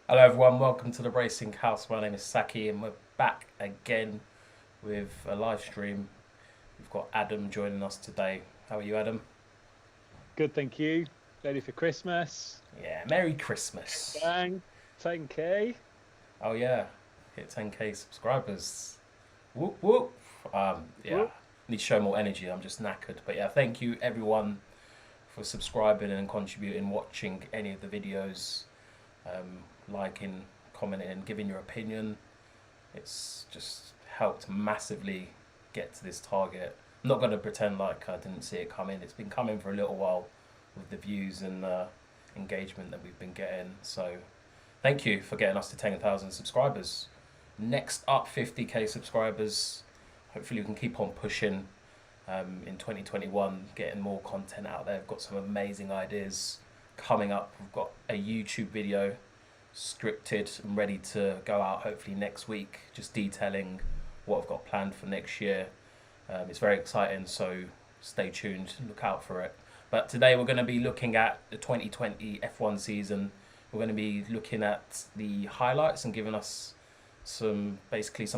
Hello everyone, welcome to the Racing House. My name is Sakki and we're back again with a live stream. We've got Adam joining us today. How are you, Adam? Good, thank you. Ready for Christmas? Yeah, Merry Christmas. Bang, 10K. Oh yeah, hit 10k subscribers. Whoop whoop. Yeah, Whoop. need to show more energy. I'm just knackered. But yeah, thank you everyone for subscribing and contributing, watching any of the videos, liking, commenting, giving your opinion. It's just helped massively get to this target. I'm not going to pretend like I didn't see it coming. It's been coming for a little while with the views and engagement that we've been getting. So thank you for getting us to 10,000 subscribers. Next up, 50k subscribers. Hopefully, we can keep on pushing in 2021, getting more content out there. We've got some amazing ideas coming up. We've got a YouTube video scripted and ready to go out hopefully next week, just detailing what I've got planned for next year. It's very exciting, so stay tuned, look out for it. But today we're going to be looking at the 2020 F1 season. We're going to be looking at the highlights and giving us some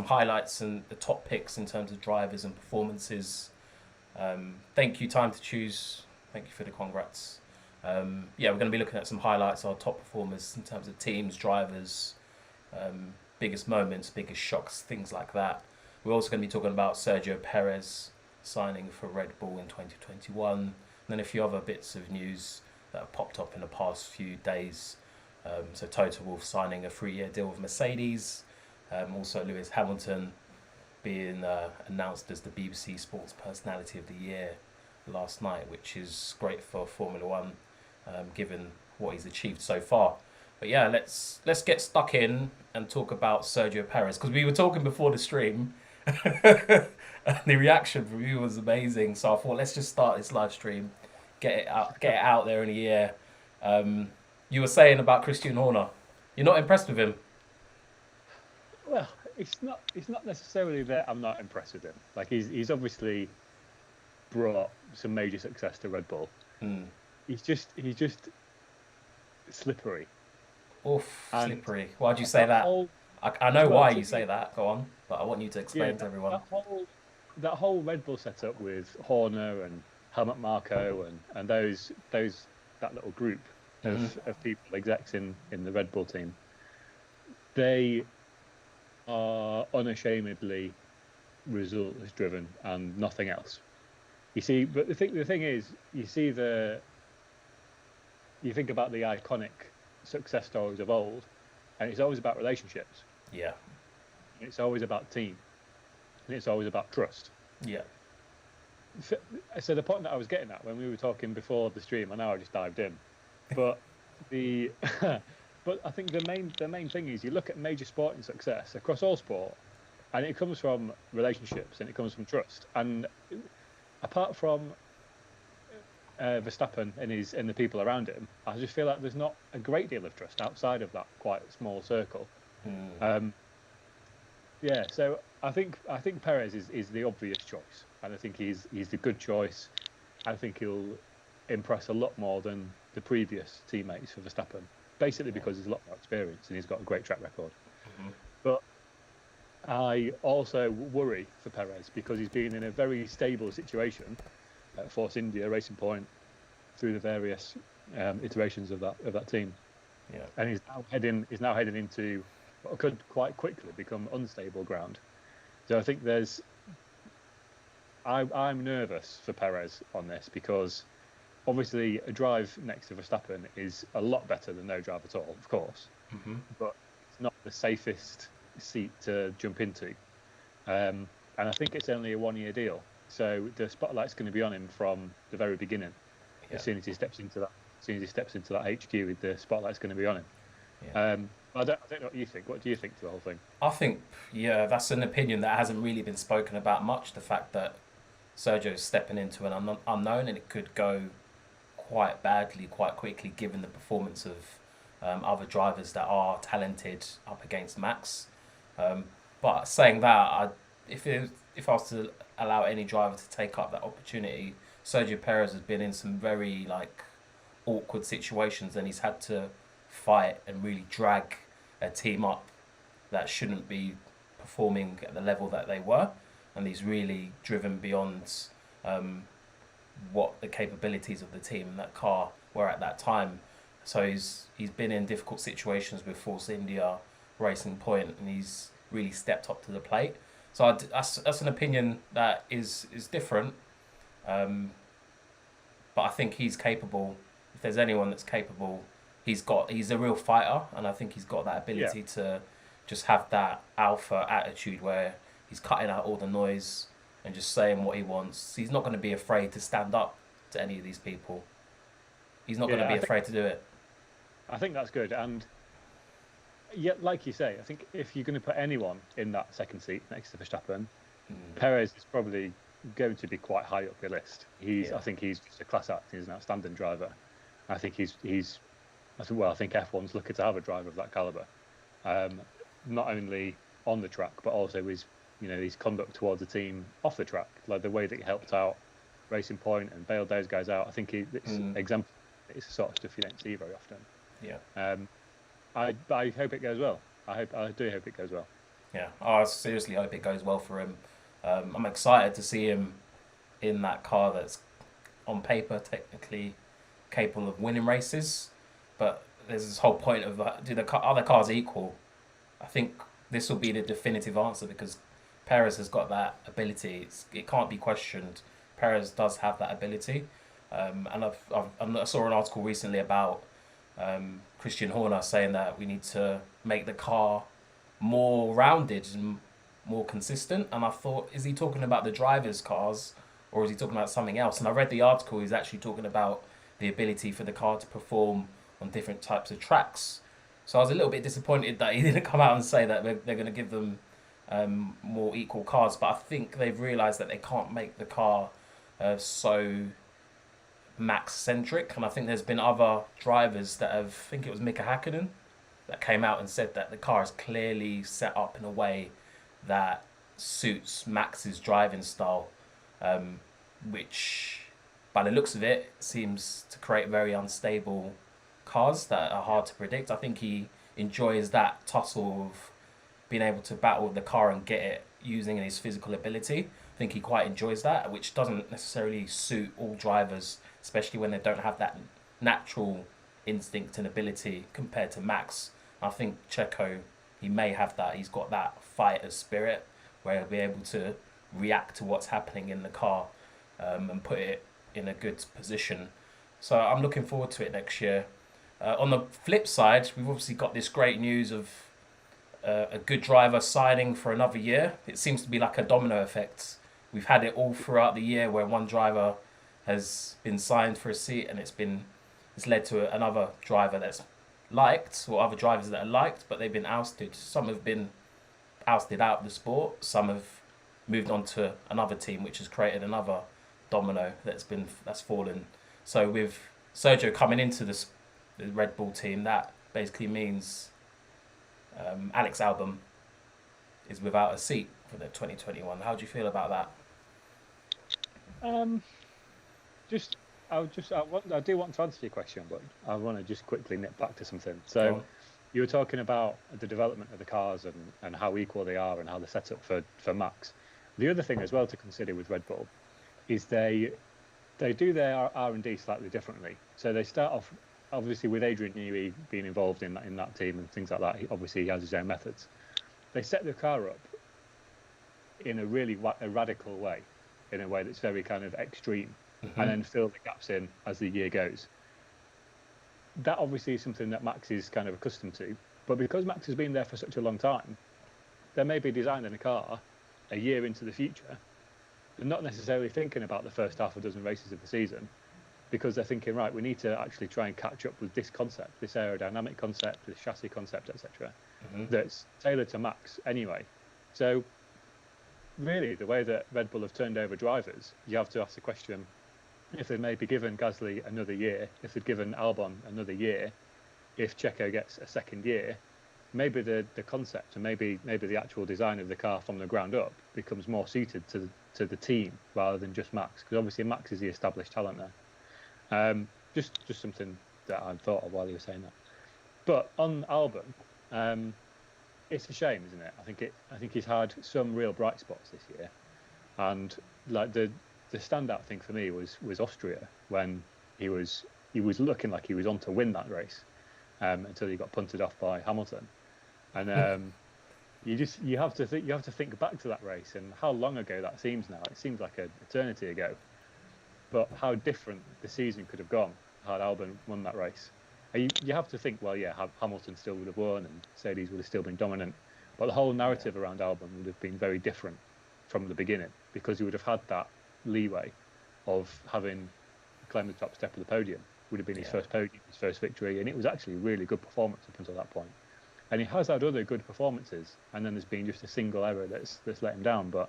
highlights and the top picks in terms of drivers and performances. Thank you, Time to Choose. Thank you for the congrats. Yeah, we're going to be looking at some highlights, our top performers in terms of teams, drivers, biggest moments, biggest shocks, things like that. We're also going to be talking about Sergio Perez signing for Red Bull in 2021, and then a few other bits of news that have popped up in the past few days. So Toto Wolff signing a 3-year deal with Mercedes. Also Lewis Hamilton being announced as the BBC Sports Personality of the Year last night, which is great for Formula One, given what he's achieved so far. But yeah, let's get stuck in and talk about Sergio Perez, because we were talking before the stream. And the reaction from you was amazing. So I thought let's just start this live stream, get it out there in a year. You were saying about Christian Horner, you're not impressed with him. Well, it's not necessarily that I'm not impressed with him. Like he's obviously brought some major success to Red Bull. Hmm. He's just slippery. Oof, And slippery. Why'd you say that that? whole I know well why to you me, say that. Go on, but I want you to yeah, explain to that, everyone. that whole Red Bull setup with Horner and Helmut Marko and those that little group Hmm. of people execs in the Red Bull team, they are unashamedly results driven and nothing else. You see, but the thing is, you think about the iconic success stories of old, and it's always about relationships, Yeah, and it's always about team, and it's always about trust. yeah. So, so the point that I was getting at when we were talking before the stream, I know I just dived in, but the but I think the main thing is you look at major sporting success across all sport, and it comes from relationships and it comes from trust. And apart from Verstappen and the people around him, I just feel like there's not a great deal of trust outside of that quite small circle. Hmm. Um, yeah, so I think Perez is the obvious choice, and I think he's the good choice. I think he'll impress a lot more than the previous teammates for Verstappen, basically Yeah. because he's a lot more experienced and he's got a great track record. Hmm. But I also worry for Perez because he's been in a very stable situation at Force India, Racing Point, through the various iterations of that team, Yeah. and he's now heading into what could quite quickly become unstable ground. So I think I'm nervous for Perez on this because obviously a drive next to Verstappen is a lot better than no drive at all, of course, Hmm. but it's not the safest seat to jump into. And I think it's only a 1-year deal, so the spotlight's going to be on him from the very beginning. Yeah. As soon as he steps into that, as soon as he steps into that HQ, the spotlight's going to be on him. Yeah. I don't know what you think. What do you think to the whole thing? I think, yeah, that's an opinion that hasn't really been spoken about much. The fact that Sergio's stepping into an unknown, and it could go quite badly quite quickly given the performance of other drivers that are talented up against Max. Um, but saying that, if I was to allow any driver to take up that opportunity, Sergio Perez has been in some very like awkward situations, and he's had to fight and really drag a team up that shouldn't be performing at the level that they were, and he's really driven beyond what the capabilities of the team and that car were at that time. So he's been in difficult situations with Force India, Racing Point, and he's really stepped up to the plate. So that's an opinion that is different, but I think he's capable. If there's anyone that's capable, he's a real fighter, and I think he's got that ability to just have that alpha attitude where he's cutting out all the noise and just saying what he wants. He's not going to be afraid to stand up to any of these people. He's not going to be afraid to do it. I think that's good. And yet, like you say, I think if you're going to put anyone in that second seat next to Verstappen, Perez is probably going to be quite high up your list. I think he's just a class act. He's an outstanding driver. I think I think F1's lucky to have a driver of that caliber. Not only on the track, but also his conduct towards the team off the track, like the way that he helped out Racing Point and bailed those guys out. I think it's exemplary. It's the sort of stuff you don't see very often. Yeah. I hope it goes well. I do hope it goes well. Yeah. I seriously hope it goes well for him. I'm excited to see him in that car that's on paper technically capable of winning races, but there's this whole point of do the other cars equal? I think this will be the definitive answer because Perez has got that ability. It can't be questioned. Perez does have that ability, and I saw an article recently about Christian Horner saying that we need to make the car more rounded and more consistent. And I thought, is he talking about the drivers' cars or is he talking about something else? And I read the article. He's actually talking about the ability for the car to perform on different types of tracks. So I was a little bit disappointed that he didn't come out and say that they're going to give them more equal cars. But I think they've realised that they can't make the car so Max-centric. And I think there's been other drivers that have, I think it was Mika Hakkinen, that came out and said that the car is clearly set up in a way that suits Max's driving style, which, by the looks of it, seems to create very unstable cars that are hard to predict. I think he enjoys that tussle of being able to battle the car and get it using his physical ability. I think he quite enjoys that, which doesn't necessarily suit all drivers, especially when they don't have that natural instinct and ability compared to Max. I think Checo, he may have that. He's got that fighter spirit where he'll be able to react to what's happening in the car and put it in a good position. So I'm looking forward to it next year. On the flip side, we've obviously got this great news of a good driver signing for another year. It seems to be like a domino effect. We've had it all throughout the year where one driver has been signed for a seat and it's led to another driver that's liked, or other drivers that are liked, but they've been ousted. Some have been ousted out of the sport. Some have moved on to another team, which has created another domino that's fallen. So with Sergio coming into the Red Bull team, that basically means Alex Albon is without a seat for the 2021. How do you feel about that? I do want to answer your question, but I want to just quickly nip back to something. So you were talking about the development of the cars and how equal they are and how they're set up for Max. The other thing as well to consider with Red Bull is they do their R&D slightly differently. So they start off obviously with Adrian Newey being involved in that team and things like that. He has his own methods. They set the car up in a really radical way, in a way that's very kind of extreme, and then fill the gaps in as the year goes. That obviously is something that Max is kind of accustomed to, but because Max has been there for such a long time, they may be designing a car a year into the future. They're not necessarily thinking about the first half a dozen races of the season, because they're thinking, right, we need to actually try and catch up with this concept, this aerodynamic concept, this chassis concept, etc., that's tailored to Max anyway. So really, the way that Red Bull have turned over drivers, you have to ask the question, if they'd maybe given Gasly another year, if they'd given Albon another year, if Checo gets a second year, maybe the concept and maybe the actual design of the car from the ground up becomes more suited to the team rather than just Max, because obviously Max is the established talent there. Just something that I thought of while you were saying that. But on Albon, It's a shame, isn't it? I think he's had some real bright spots this year, and like the standout thing for me was Austria, when he was looking like he was on to win that race, until he got punted off by Hamilton, and you have to think back to that race and how long ago that seems now. It seems like an eternity ago, but how different the season could have gone had Albon won that race. You have to think, well, yeah, Hamilton still would have won and Mercedes would have still been dominant, but the whole narrative around Albon would have been very different from the beginning, because he would have had that leeway of having claimed the top step of the podium. Would have been his first podium, his first victory, and it was actually a really good performance up until that point. And he has had other good performances, and then there's been just a single error that's let him down. But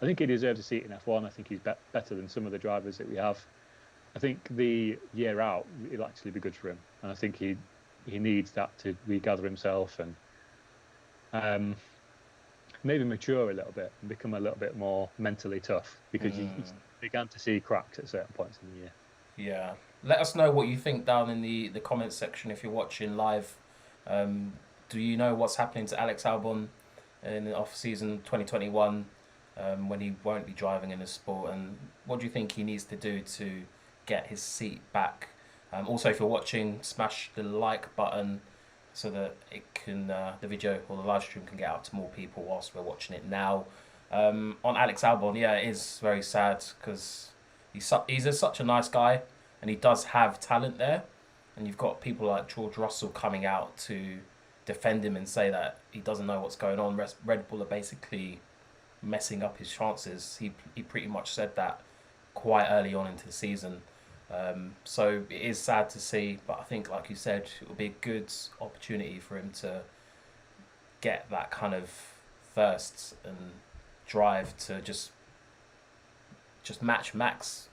I think he deserves a seat in F1. I think he's better than some of the drivers that we have. I think the year out, it'll actually be good for him. And I think he needs that to regather himself and maybe mature a little bit and become a little bit more mentally tough, because he began to see cracks at certain points in the year. Yeah. Let us know what you think down in the comments section if you're watching live. Do you know what's happening to Alex Albon in the off-season 2021 when he won't be driving in the sport? And what do you think he needs to do to get his seat back? Also, if you're watching, smash the like button so that it can the video or the live stream can get out to more people whilst we're watching it now. On Alex Albon, yeah, it is very sad because he's such a nice guy and he does have talent there. And you've got people like George Russell coming out to defend him and say that he doesn't know what's going on. Red Bull are basically messing up his chances. He pretty much said that quite early on into the season. So it is sad to see, but I think, like you said, it will be a good opportunity for him to get that kind of thirst and drive to just match Max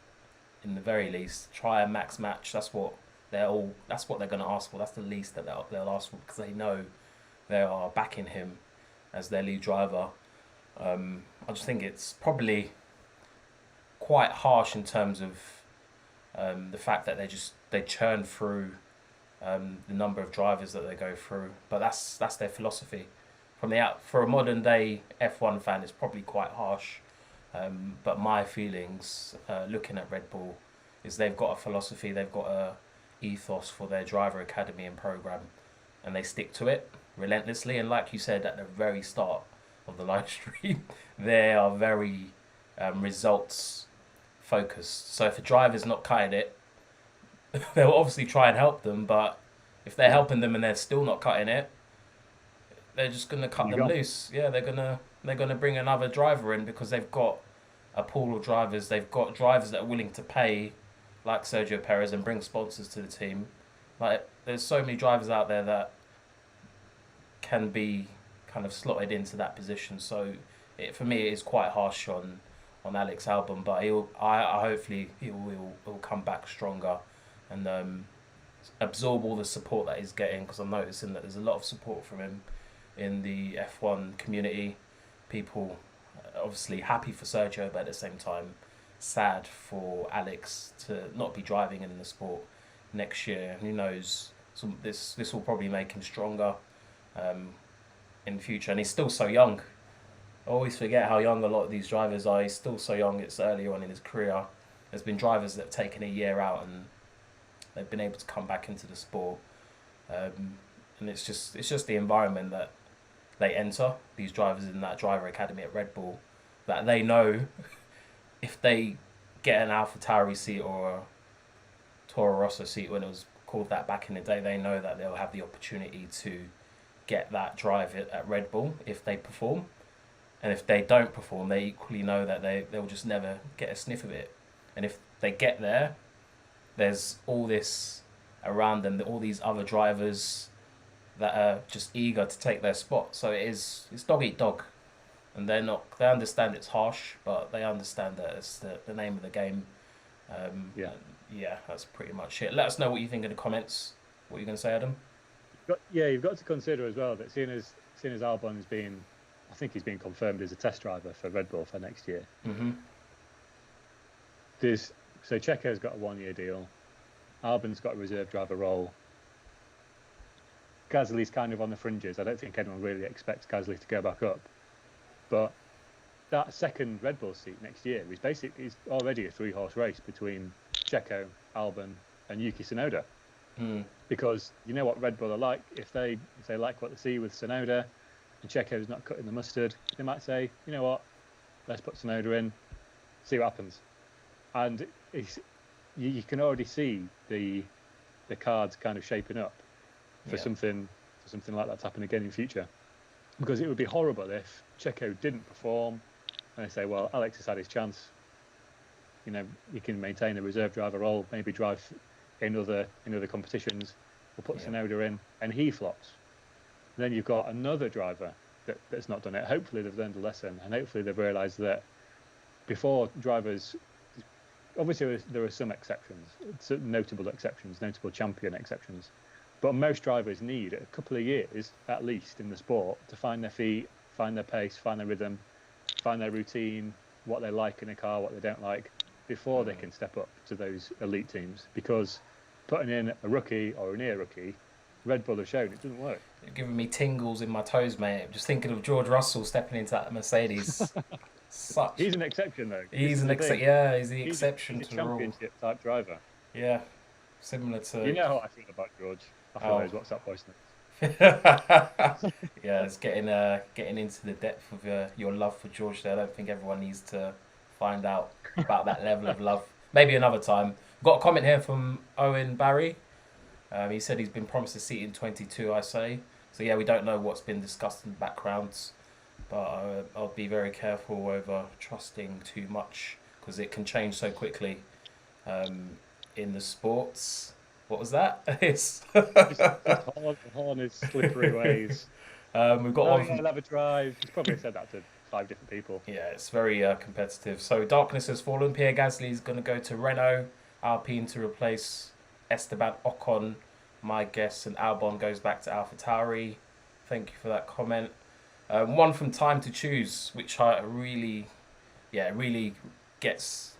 in the very least. Try a Max match. That's what they're going to ask for. That's the least that they'll ask for, because they know they are backing him as their lead driver. I just think it's probably quite harsh in terms of the fact that they churn through the number of drivers that they go through, but that's their philosophy. For a modern day F1 fan, it's probably quite harsh. But my feelings, looking at Red Bull, is they've got a philosophy, they've got a ethos for their driver academy and program, and they stick to it relentlessly. And like you said at the very start of the live stream, they are very results focused. So if a driver's not cutting it, they'll obviously try and help them, but if they're helping them and they're still not cutting it, they're just going to cut them loose. Yeah, they're going to bring another driver in, because they've got a pool of drivers. They've got drivers that are willing to pay, like Sergio Perez, and bring sponsors to the team. Like, there's so many drivers out there that can be kind of slotted into that position. So for me, it is quite harsh on Alex Albon, but hopefully he'll come back stronger and absorb all the support that he's getting, because I'm noticing that there's a lot of support from him in the F1 community. People obviously happy for Sergio, but at the same time sad for Alex to not be driving in the sport next year. And who knows, this will probably make him stronger in the future. And he's still so young. I always forget how young a lot of these drivers are. He's still so young. It's early on in his career. There's been drivers that have taken a year out and they've been able to come back into the sport. And it's just the environment that they enter, these drivers in that driver academy at Red Bull, that they know if they get an AlphaTauri seat or a Toro Rosso seat, when it was called that back in the day, they know that they'll have the opportunity to get that drive at Red Bull if they perform. And if they don't perform, they equally know that they'll just never get a sniff of it. And if they get there, there's all this around them, all these other drivers that are just eager to take their spot. So it's dog eat dog. And they understand it's harsh, but they understand that it's the name of the game. Yeah, that's pretty much it. Let us know what you think in the comments. What are you going to say, Adam? You've got to consider as well that seeing as Albon has been, I think he's been confirmed as a test driver for Red Bull for next year. Mm-hmm. So Checo's got a 1-year deal. Albon's got a reserve driver role. Gasly's kind of on the fringes. I don't think anyone really expects Gasly to go back up. But that second Red Bull seat next year is already a 3-horse race between Checo, Albon, and Yuki Tsunoda. Because you know what Red Bull are like. If they like what they see with Tsunoda, and Checo's not cutting the mustard, they might say, you know what, let's put Tsunoda in, see what happens. And you can already see the cards kind of shaping up for something like that to happen again in future. Because it would be horrible if Checo didn't perform and they say, well, Alex has had his chance. You know, he can maintain a reserve driver role, maybe drive in other competitions. We'll put Tsunoda in, and he flops. Then you've got another driver that's not done it. Hopefully they've learned a lesson, and hopefully they've realised that before drivers, obviously there are some exceptions, notable exceptions, notable champion exceptions, but most drivers need a couple of years at least in the sport to find their feet, find their pace, find their rhythm, find their routine, what they like in a car, what they don't like, before they can step up to those elite teams. Because putting in a rookie or a near rookie, Red Bull have shown it doesn't work. You're giving me tingles in my toes, mate. Just thinking of George Russell stepping into that Mercedes. He's an exception, though. He's the exception he's to a the rule. championship type driver. Yeah, similar to. You know how I feel about George. I feel those WhatsApp voice notes. Yeah, it's getting into the depth of your love for George there. I don't think everyone needs to find out about that level of love. Maybe another time. Got a comment here from Owen Barry. He said he's been promised a seat in 22, I say. So yeah, we don't know what's been discussed in the backgrounds, but I'll be very careful over trusting too much because it can change so quickly in the sports. What was that? It's just horn his slippery ways. We've got one from... I'll have a drive. He's probably said that to 5 different people. Yeah, it's very competitive. So darkness has fallen. Pierre Gasly is going to go to Renault. Alpine to replace Esteban Ocon, my guess, and Albon goes back to AlphaTauri. Thank you for that comment. One from Time to Choose, which I really gets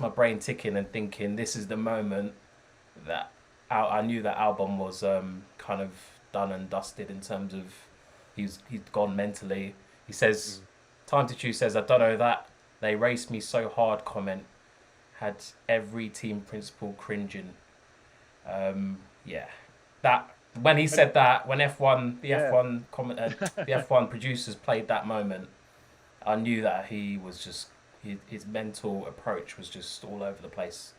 my brain ticking and thinking this is the moment that I knew that Albon was kind of done and dusted in terms of he's gone mentally. He says, Time to Choose says, I don't know that they raced me so hard comment had every team principal cringing. That when he said that, when F1 producers played that moment, I knew that he was just his mental approach was just all over the place.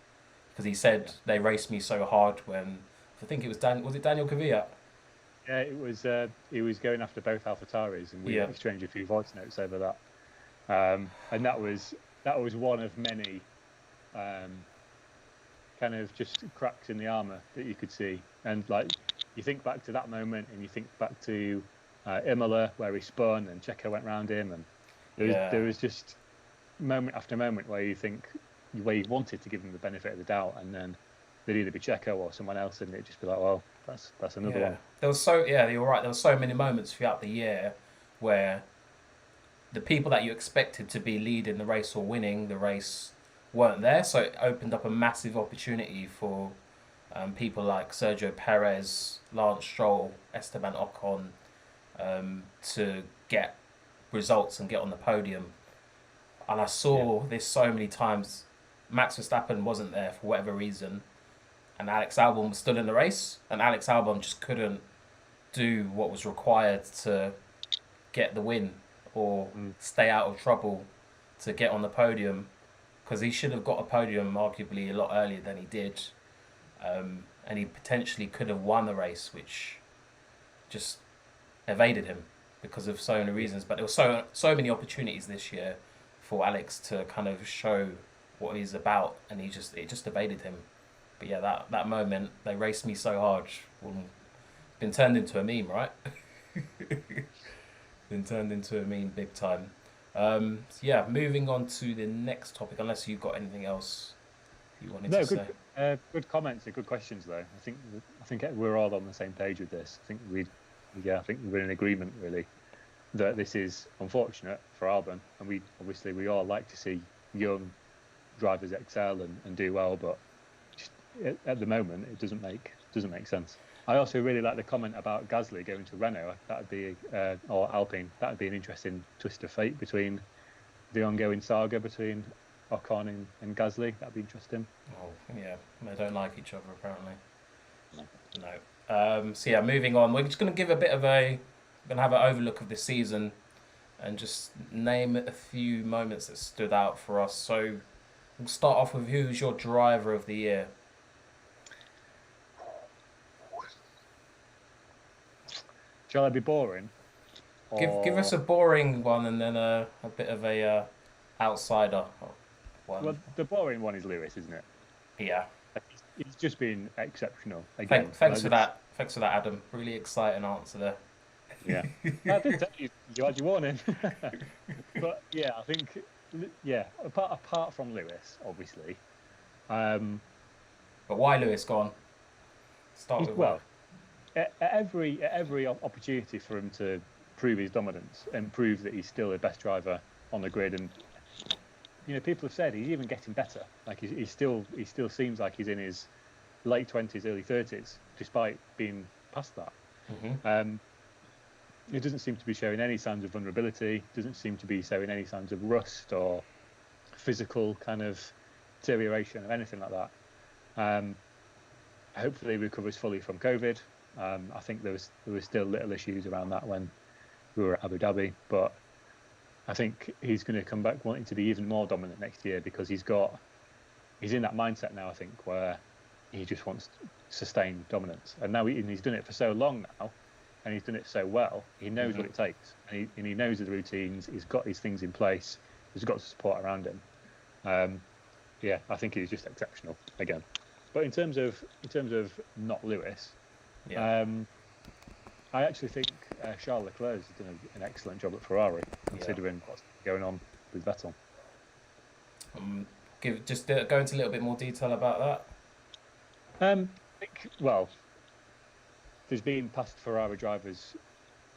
Because he said they raced me so hard when I think it was Daniel Kvyat? Yeah, it was. He was going after both AlphaTauris, and we exchanged a few voice notes over that. And that was one of many kind of just cracks in the armour that you could see. And like you think back to that moment, and you think back to Imola where he spun and Checo went round him, and there was just moment after moment where you wanted to give him the benefit of the doubt, and then they'd either be Checo or someone else, and it'd just be like, well, that's another one. You're right. There were so many moments throughout the year where the people that you expected to be leading the race or winning the race weren't there, so it opened up a massive opportunity for people like Sergio Perez, Lance Stroll, Esteban Ocon to get results and get on the podium. And I saw this so many times. Max Verstappen wasn't there for whatever reason, and Alex Albon was still in the race, and Alex Albon just couldn't do what was required to get the win or stay out of trouble to get on the podium, because he should have got a podium arguably a lot earlier than he did, and he potentially could have won the race, which just evaded him because of so many reasons. But there were so many opportunities this year for Alex to kind of show what he's about, and it just evaded him. But yeah, that moment, they raced me so hard, been turned into a meme, right? Been turned into a meme big time. Moving on to the next topic, unless you've got anything else you wanted to say. Good comments and good questions though. I think we're all on the same page with this. I think we're in agreement really that this is unfortunate for Albon, and we all like to see young drivers excel and do well, but just at the moment it doesn't make sense. I also really like the comment about Gasly going to Renault. That would be, or Alpine. That would be an interesting twist of fate between the ongoing saga between Ocon and Gasly. That'd be interesting. Oh, yeah. They don't like each other, apparently. No. So, yeah, moving on. We're just going to give a bit of a... We're going to have an overlook of the season and just name a few moments that stood out for us. So, we'll start off with who's your driver of the year? Shall I be boring? Give us a boring one and then a bit of a outsider one. Well, the boring one is Lewis, isn't it? Yeah. He's just been exceptional again. Thanks for that. Thanks for that, Adam. Really exciting answer there. Yeah. I did tell you. You had your warning. But yeah, I think apart from Lewis, obviously. But why Lewis? Go on. Start with well. At every opportunity for him to prove his dominance and prove that he's still the best driver on the grid, and people have said he's even getting better. Like he still seems like he's in his late 20s, early 30s, despite being past that. Mm-hmm. He doesn't seem to be showing any signs of vulnerability. Doesn't seem to be showing any signs of rust or physical kind of deterioration or anything like that. Hopefully, he recovers fully from COVID. I think there was still little issues around that when we were at Abu Dhabi, but I think he's going to come back wanting to be even more dominant next year because he's in that mindset now. I think where he just wants sustained dominance, and now he's done it for so long now, and he's done it so well. He knows what it takes, and he knows the routines. He's got these things in place. He's got support around him. I think he's just exceptional again. But in terms of not Lewis. Yeah. I actually think Charles Leclerc has done an excellent job at Ferrari, considering what's going on with Vettel. Go into a little bit more detail about that. There's been past Ferrari drivers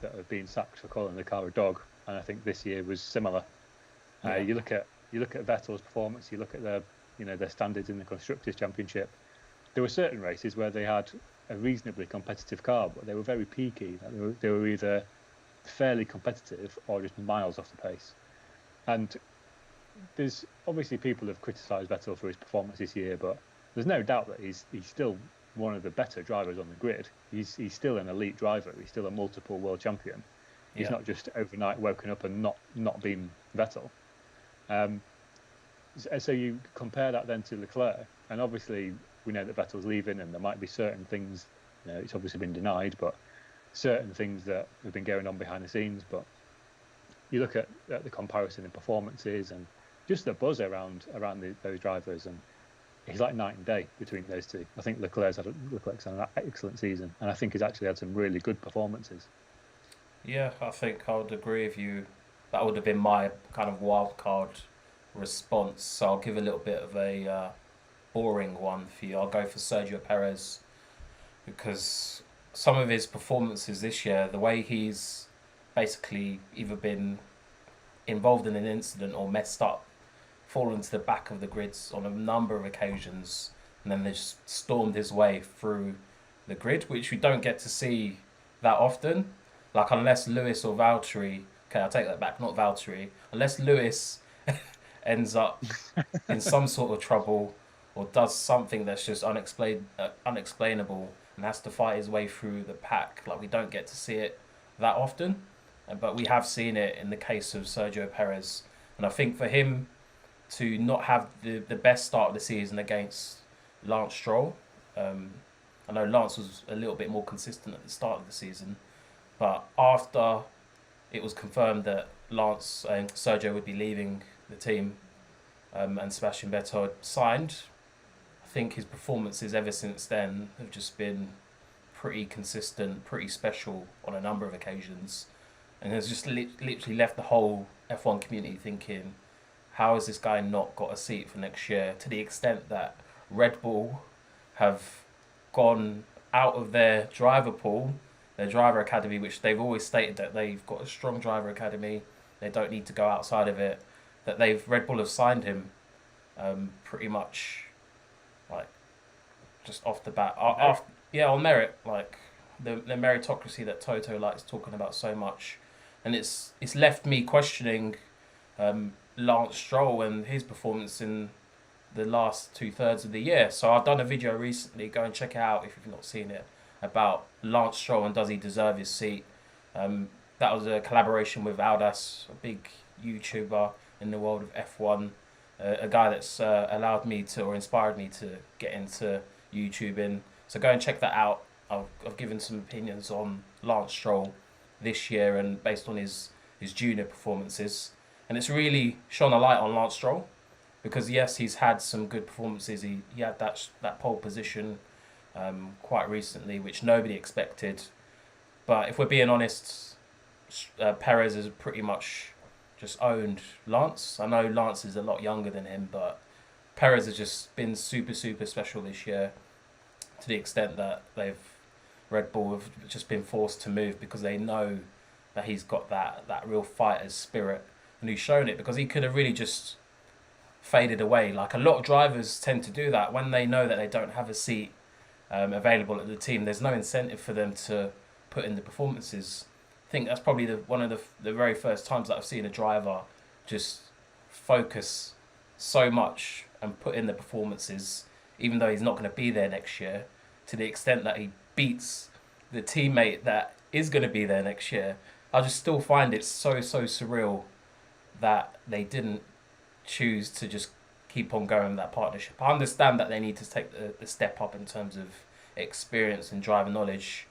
that have been sacked for calling the car a dog, and I think this year was similar. Yeah. You look at Vettel's performance. You look at their standards in the Constructors' Championship. There were certain races where they had a reasonably competitive car, but they were very peaky. They were either fairly competitive or just miles off the pace. And there's obviously people have criticised Vettel for his performance this year, but there's no doubt that he's still one of the better drivers on the grid. He's still an elite driver. He's still a multiple world champion. He's not just overnight woken up and not been Vettel. So you compare that then to Leclerc, and obviously we know that Vettel's leaving, and there might be certain things. It's obviously been denied, but certain things that have been going on behind the scenes. But you look at the comparison in performances and just the buzz around those drivers, and he's like night and day between those two. I think Leclerc's had an excellent season, and I think he's actually had some really good performances. Yeah, I think I would agree with you. That would have been my kind of wild card response. So I'll give a little bit of a boring one for you. I'll go for Sergio Perez, because some of his performances this year, the way he's basically either been involved in an incident or messed up, fallen to the back of the grids on a number of occasions, and then they just stormed his way through the grid, which we don't get to see that often. Like, unless Lewis or Valtteri, okay, I'll take that back, not Valtteri, unless Lewis ends up in some sort of trouble or does something that's just unexplainable and has to fight his way through the pack. Like, we don't get to see it that often, but we have seen it in the case of Sergio Perez. And I think for him to not have the best start of the season against Lance Stroll, I know Lance was a little bit more consistent at the start of the season, but after it was confirmed that Lance and Sergio would be leaving the team, and Sebastian Vettel had signed, I think his performances ever since then have just been pretty consistent, pretty special on a number of occasions, and has just literally left the whole F1 community thinking, how has this guy not got a seat for next year? To the extent that Red Bull have gone out of their driver pool, their driver academy, which they've always stated that they've got a strong driver academy, they don't need to go outside of it, that Red Bull have signed him pretty much like just off the bat Yeah, on merit, like the meritocracy that Toto likes talking about so much, and it's left me questioning Lance Stroll and his performance in the last 2/3 of the year. So I've done a video recently. Go and check it out if you've not seen it, about Lance Stroll and does he deserve his seat. That was a collaboration with Aldas, a big YouTuber in the world of F1, a guy that's allowed me to, or inspired me to get into YouTubing. So go and check that out. I've given some opinions on Lance Stroll this year and based on his junior performances, and it's really shone a light on Lance Stroll because yes, he's had some good performances. He had that pole position quite recently, which nobody expected. But if we're being honest, Perez has pretty much just owned Lance. I know Lance is a lot younger than him, but Perez has just been super, super special this year to the extent that Red Bull have just been forced to move because they know that he's got that real fighter's spirit, and he's shown it because he could have really just faded away. Like a lot of drivers tend to do that when they know that they don't have a seat available at the team. There's no incentive for them to put in the performances. I think that's probably one of the very first times that I've seen a driver just focus so much and put in the performances, even though he's not going to be there next year, to the extent that he beats the teammate that is going to be there next year. I just still find it so surreal that they didn't choose to just keep on going with that partnership. I understand that they need to take the step up in terms of experience and driver knowledge,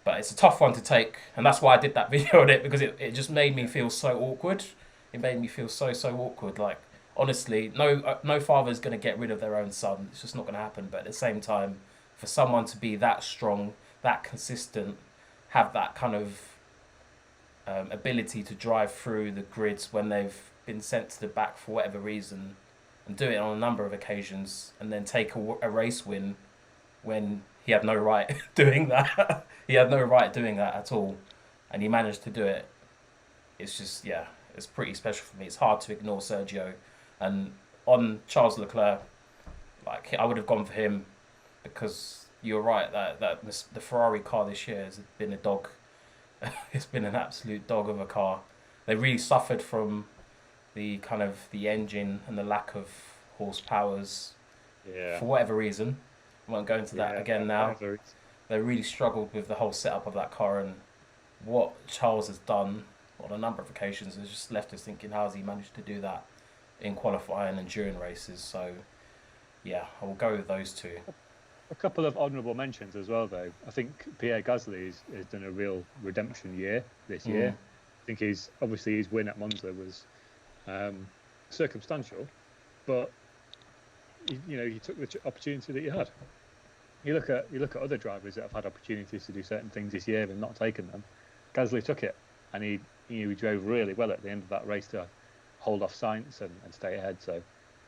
but it's a tough one to take, and that's why I did that video on it, because it just made me feel so awkward. It made me feel so awkward. Like, honestly, no father's going to get rid of their own son. It's just not going to happen. But at the same time, for someone to be that strong, that consistent, have that kind of ability to drive through the grids when they've been sent to the back for whatever reason, and do it on a number of occasions, and then take a race win when he had no right doing that. He had no right doing that at all, and he managed to do it. It's just, yeah, it's pretty special for me. It's hard to ignore Sergio. And on Charles Leclerc, like, I would have gone for him because you're right that the Ferrari car this year has been a dog. It's been an absolute dog of a car. They really suffered from the kind of the engine and the lack of horsepowers for whatever reason. I won't go into that again now. They really struggled with the whole setup of that car, and what Charles has done on a number of occasions has just left us thinking, how has he managed to do that in qualifying and during races? So yeah, I will go with those two. A couple of honourable mentions as well, though. I think Pierre Gasly has done a real redemption year this year. I think his win at Monza was circumstantial, but he took the opportunity that he had. You look at other drivers that have had opportunities to do certain things this year and not taken them. Gasly took it, and he drove really well at the end of that race to hold off Sainz and stay ahead. So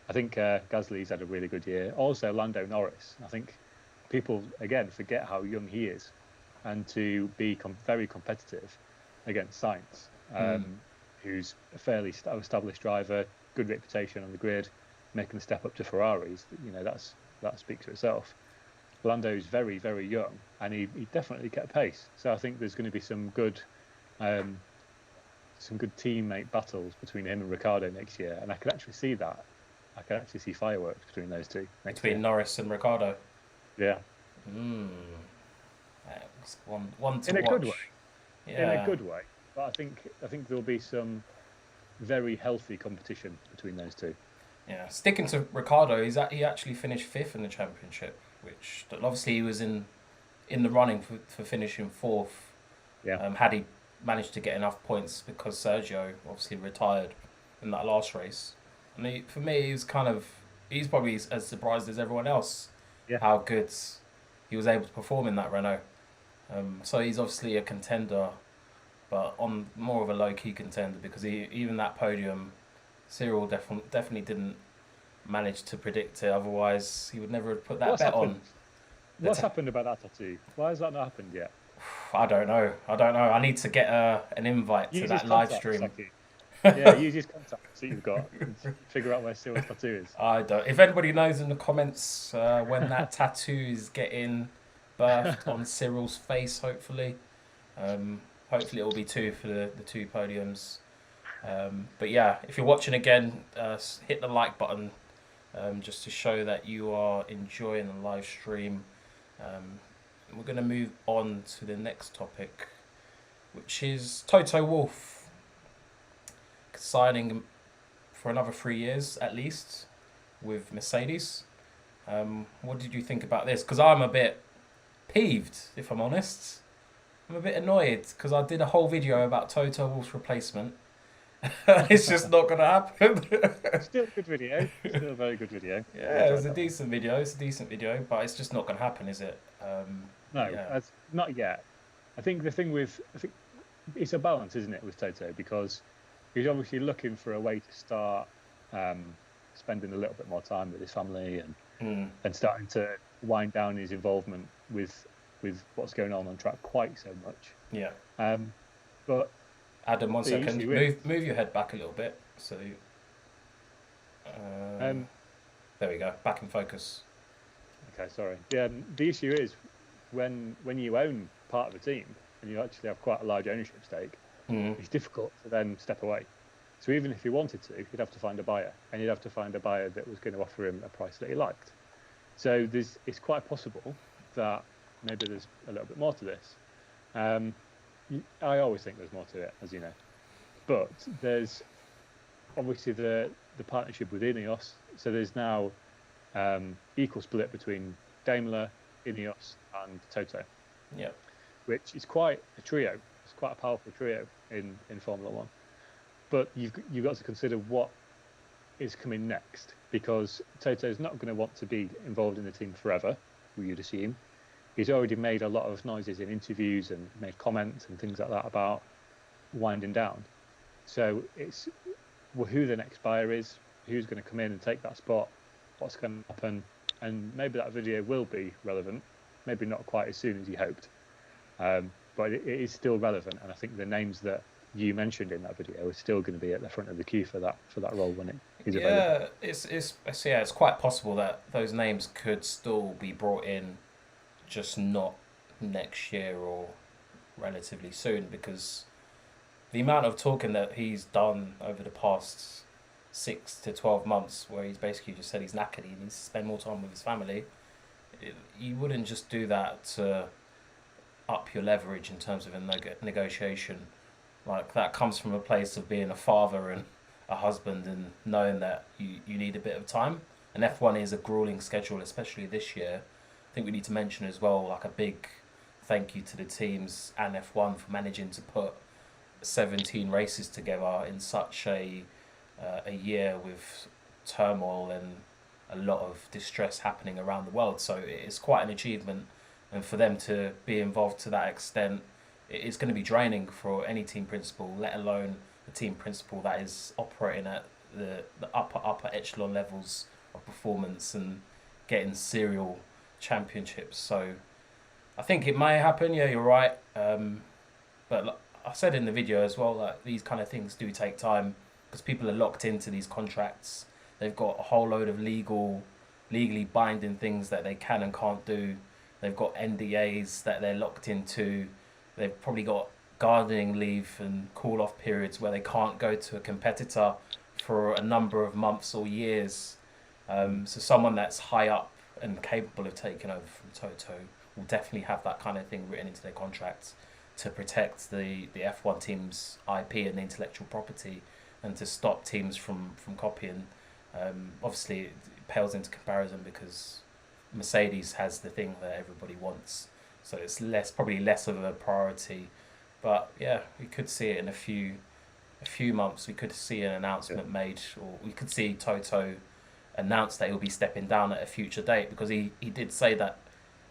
I think Gasly's had a really good year. Also, Lando Norris. I think people again forget how young he is, and to be very competitive against Sainz, who's a fairly established driver, good reputation on the grid, making the step up to Ferraris. That speaks for itself. Lando's very, very young, and he definitely kept pace. So I think there's going to be some good teammate battles between him and Ricciardo next year, and I could actually see that. I could actually see fireworks between those two next year. Between Norris and Ricciardo. Yeah. One to watch. In a good way. Yeah. In a good way, but I think there'll be some very healthy competition between those two. Yeah, sticking to Ricciardo, he actually finished 5th in the championship, which obviously he was in the running for finishing 4th. Yeah. Had he managed to get enough points, because Sergio obviously retired in that last race. And for me, he's probably as surprised as everyone else how good he was able to perform in that Renault. So he's obviously a contender, but on more of a low-key contender, because even that podium, Cyril definitely didn't manage to predict it. Otherwise, he would never have put that bet on. What's happened about that tattoo? Why has that not happened yet? I don't know. I need to get an invite to that live stream. Sakki. Yeah, use his contacts that you've got and figure out where Cyril's tattoo is. I don't. If anybody knows in the comments when that tattoo is getting birthed on Cyril's face, hopefully. Hopefully it will be two for the two podiums. But yeah, if you're watching again, hit the like button just to show that you are enjoying the live stream. We're going to move on to the next topic, which is Toto Wolff signing for another 3 years at least with Mercedes. What did you think about this? Because I'm a bit peeved, if I'm honest. I'm a bit annoyed because I did a whole video about Toto Wolff's replacement. It's just not going to happen. Still a good video. Still a very good video. Yeah, it's a decent video. It's a decent video, but it's just not going to happen, is it? No, yeah. not yet. I think the thing it's a balance, isn't it, with Toto? Because he's obviously looking for a way to start spending a little bit more time with his family and starting to wind down his involvement with what's going on track quite so much. Yeah. But Adam, 1 second. Move your head back a little bit. So. There we go. Back in focus. Okay, sorry. Yeah, the issue is when you own part of a team and you actually have quite a large ownership stake, it's difficult to then step away. So even if you wanted to, you'd have to find a buyer, and you'd have to find a buyer that was going to offer him a price that he liked. So it's quite possible that maybe there's a little bit more to this. I always think there's more to it, as you know. But there's obviously the partnership with Ineos. So there's now equal split between Daimler, Ineos, and Toto. Yeah. Which is quite a trio. It's quite a powerful trio in Formula One. But you've got to consider what is coming next, because Toto's not going to want to be involved in the team forever, you'd assume. He's already made a lot of noises in interviews and made comments and things like that about winding down. So it's who the next buyer is, who's going to come in and take that spot, what's going to happen, and maybe that video will be relevant, maybe not quite as soon as he hoped, but it is still relevant, and I think the names that you mentioned in that video are still going to be at the front of the queue for that role when it is available. Yeah, it's quite possible that those names could still be brought in, just not next year or relatively soon, because the amount of talking that he's done over the past 6 to 12 months, where he's basically just said he's knackered, he needs to spend more time with his family, you wouldn't just do that to up your leverage in terms of a negotiation. Like, that comes from a place of being a father and a husband and knowing that you need a bit of time. And F1 is a grueling schedule, especially this year. I think we need to mention as well, like, a big thank you to the teams and F1 for managing to put 17 races together in such a year with turmoil and a lot of distress happening around the world. So it's quite an achievement, and for them to be involved to that extent, it's going to be draining for any team principal, let alone a team principal that is operating at the upper echelon levels of performance and getting serial championships. So I think it may happen. Yeah, you're right. But like I said in the video as well, like, these kind of things do take time because people are locked into these contracts. They've got a whole load of legally binding things that they can and can't do. They've got NDAs that they're locked into. They've probably got gardening leave and call-off periods where they can't go to a competitor for a number of months or years. So someone that's high up and capable of taking over from Toto will definitely have that kind of thing written into their contracts to protect the F1 team's IP and intellectual property, and to stop teams from copying. Obviously, it pales into comparison because Mercedes has the thing that everybody wants. So it's probably less of a priority, but yeah, we could see it in a few months. We could see an announcement made, or we could see Toto announce that he'll be stepping down at a future date, because he did say that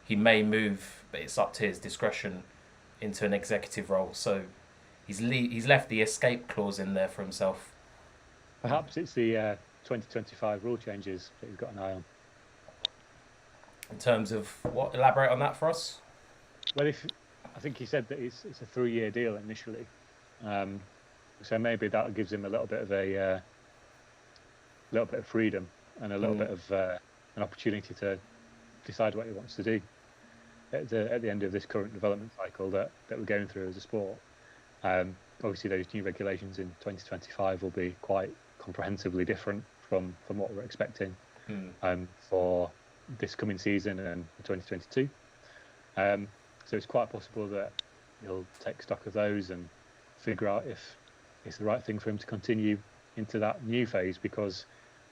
he may move, but it's up to his discretion, into an executive role. So he's left the escape clause in there for himself. Perhaps it's the 2025 rule changes that he's got an eye on. In terms of what? Elaborate on that for us. Well, I think he said that it's a 3-year deal initially, so maybe that gives him a little bit of freedom and a little bit of an opportunity to decide what he wants to do. at the end of this current development cycle that we're going through as a sport. Obviously, those new regulations in 2025 will be quite comprehensively different from what we're expecting for this coming season and 2022. So it's quite possible that he'll take stock of those and figure out if it's the right thing for him to continue into that new phase, because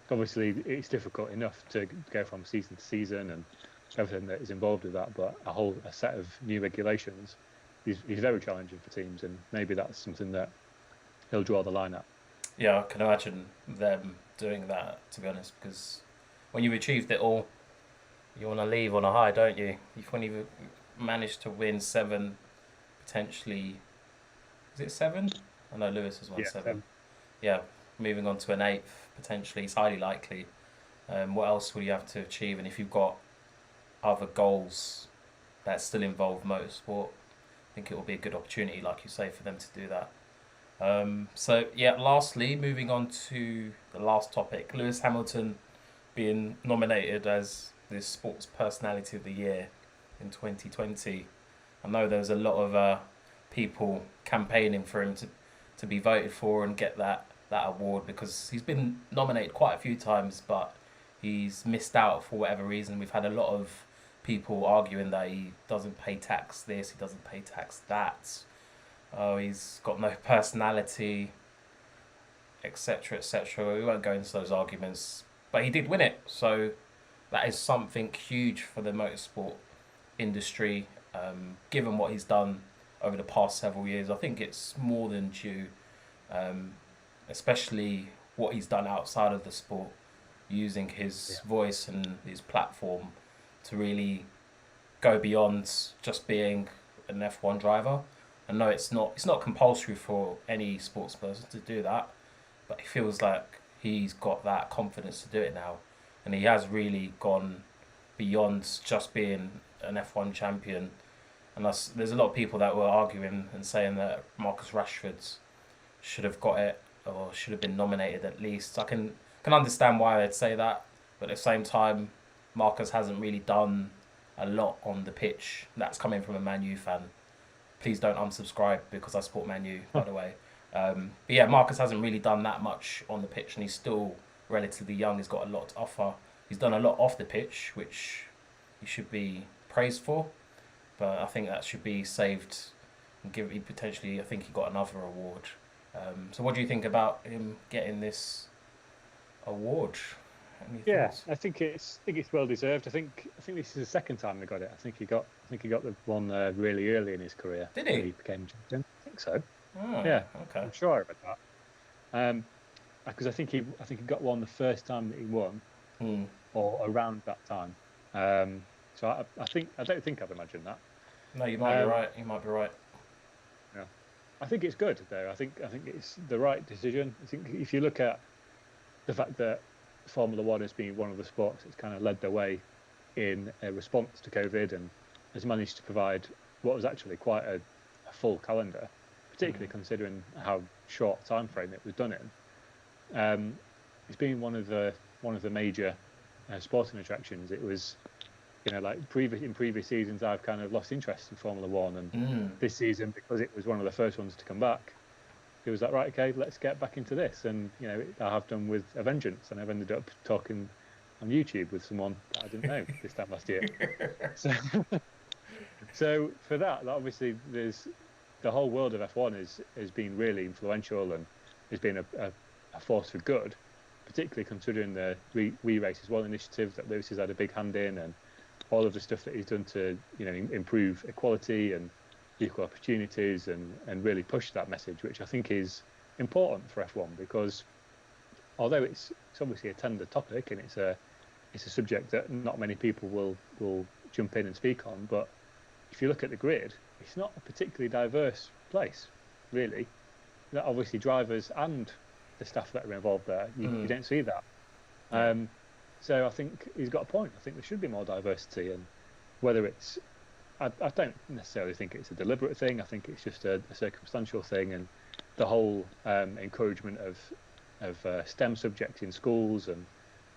obviously it's difficult enough to go from season to season and everything that is involved with that, but a set of new regulations is very challenging for teams, and maybe that's something that he'll draw the line at. Yeah, I can imagine them doing that, to be honest, because when you've achieved it all, you want to leave on a high, don't you? When you've managed to win 7, potentially, is it 7? I know Lewis has won 7. Yeah, moving on to an 8th, potentially, it's highly likely. What else will you have to achieve? And if you've got other goals that still involve motorsport, I think it will be a good opportunity, like you say, for them to do that. So, yeah, lastly, moving on to the last topic, Lewis Hamilton being nominated as the Sports Personality of the Year in 2020. I know there was a lot of people campaigning for him to be voted for and get that award, because he's been nominated quite a few times, but he's missed out for whatever reason. We've had a lot of people arguing that he doesn't pay tax this, he doesn't pay tax that. Oh, he's got no personality, etc., etc. We won't go into those arguments, but he did win it, so that is something huge for the motorsport industry. Given what he's done over the past several years, I think it's more than due, especially what he's done outside of the sport, using his voice and his platform to really go beyond just being an F1 driver. I know it's not compulsory for any sports person to do that, but it feels like he's got that confidence to do it now, and he has really gone beyond just being an F1 champion. And there's a lot of people that were arguing and saying that Marcus Rashford should have got it, or should have been nominated at least. I can understand why they'd say that, but at the same time, Marcus hasn't really done a lot on the pitch. That's coming from a Man U fan. Please don't unsubscribe because I support Man U, by the way. But yeah, Marcus hasn't really done that much on the pitch, and he's still relatively young. He's got a lot to offer. He's done a lot off the pitch, which he should be praised for. But I think that should be saved and potentially, I think he got another award. So what do you think about him getting this award? I think it's well deserved. I think this is the second time they got it. I think he got the one really early in his career. Did he? When he became champion. I think so. Oh, yeah. Okay. I'm sure I read that. Because I think he got one the first time that he won, or around that time. So I don't think I've imagined that. No, you might be right. You might be right. Yeah, I think it's good though. I think it's the right decision. I think if you look at the fact that Formula One has been one of the sports that's kind of led the way in a response to COVID, and has managed to provide what was actually quite a full calendar, particularly considering how short time frame it was done in. It's been one of the major sporting attractions. It was, like in previous seasons, I've kind of lost interest in Formula One, and this season, because it was one of the first ones to come back, it was like, right, okay, let's get back into this. And I have done with a vengeance, and I've ended up talking on YouTube with someone that I didn't know this time last year. So for that, obviously, there's the whole world of F1 has been really influential, and has been a force for good, particularly considering the We Race as Well initiative that Lewis has had a big hand in, and all of the stuff that he's done to improve equality and equal opportunities, and really push that message, which I think is important for F1, because although it's obviously a tender topic, and it's a subject that not many people will jump in and speak on, but if you look at the grid, it's not a particularly diverse place, really. Obviously, drivers and the staff that are involved there, you don't see that. So I think he's got a point. I think there should be more diversity, and whether it's, I don't necessarily think it's a deliberate thing. I think it's just a circumstantial thing, and the whole encouragement of STEM subjects in schools and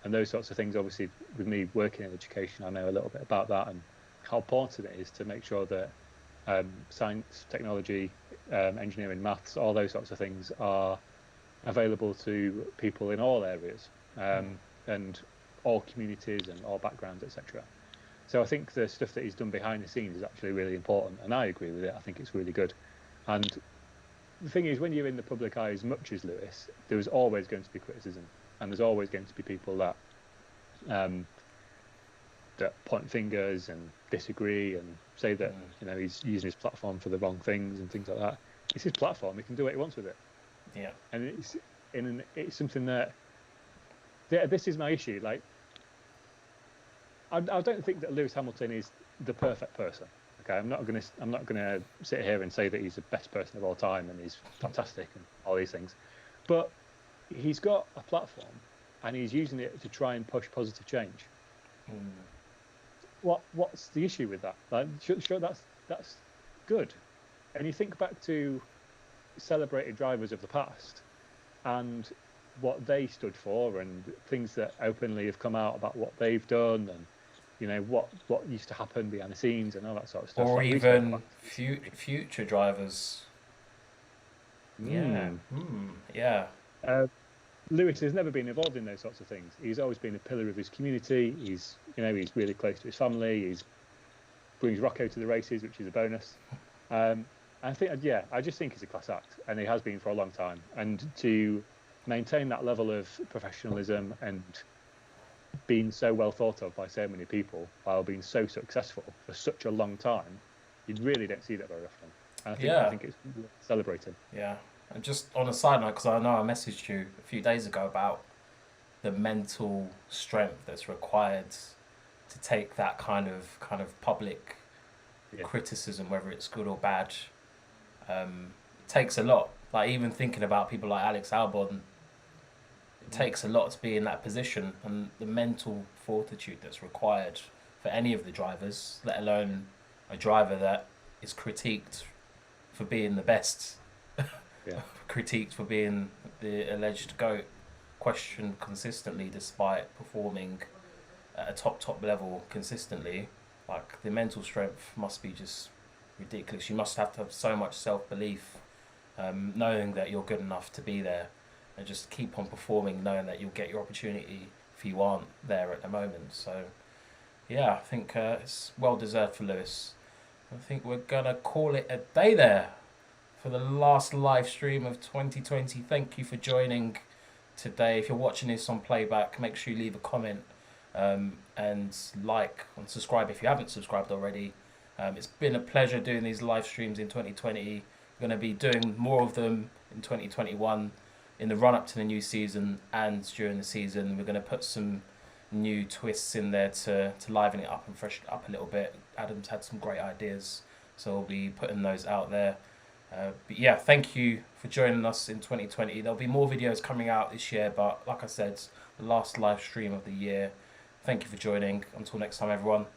those sorts of things. Obviously, with me working in education, I know a little bit about that, and how important it is to make sure that science, technology, engineering, maths, all those sorts of things are available to people in all areas and all communities and all backgrounds, etc. So I think the stuff that he's done behind the scenes is actually really important, and I agree with it. I think it's really good. And the thing is, when you're in the public eye as much as Lewis, there's always going to be criticism, and there's always going to be people that that point fingers and disagree and say that he's using his platform for the wrong things and things like that. It's his platform; he can do what he wants with it. Yeah, and it's something that this is my issue. Like, I don't think that Lewis Hamilton is the perfect person. Okay, I'm not gonna sit here and say that he's the best person of all time and he's fantastic and all these things, but he's got a platform and he's using it to try and push positive change. What's the issue with that? Like, sure, that's good. And you think back to celebrated drivers of the past and what they stood for and things that openly have come out about what they've done and what used to happen behind the scenes and all that sort of stuff. Or even future drivers. Yeah. Lewis has never been involved in those sorts of things. He's always been a pillar of his community. He's really close to his family. He brings Rocco to the races, which is a bonus. I just think he's a class act, and he has been for a long time. And to maintain that level of professionalism and being so well thought of by so many people while being so successful for such a long time, you really don't see that very often. And I think it's celebrating. Yeah. And just on a side note, because I know I messaged you a few days ago about the mental strength that's required to take that kind of public criticism, whether it's good or bad, takes a lot. Like, even thinking about people like Alex Albon, it takes a lot to be in that position, and the mental fortitude that's required for any of the drivers, let alone a driver that is critiqued for being the best. Critiqued for being the alleged GOAT, questioned consistently despite performing at a top level consistently. Like, the mental strength must be just ridiculous. You must have to have so much self-belief, knowing that you're good enough to be there, and just keep on performing, knowing that you'll get your opportunity if you aren't there at the moment. So yeah, I think it's well deserved for Lewis. I think we're gonna call it a day there for the last live stream of 2020. Thank you for joining today. If you're watching this on playback, make sure you leave a comment and like and subscribe if you haven't subscribed already. It's been a pleasure doing these live streams in 2020. We're going to be doing more of them in 2021 in the run up to the new season and during the season. We're going to put some new twists in there to liven it up and freshen it up a little bit. Adam's had some great ideas, so we'll be putting those out there. But yeah, thank you for joining us in 2020. There'll be more videos coming out this year, but like I said, the last live stream of the year. Thank you for joining. Until next time, everyone.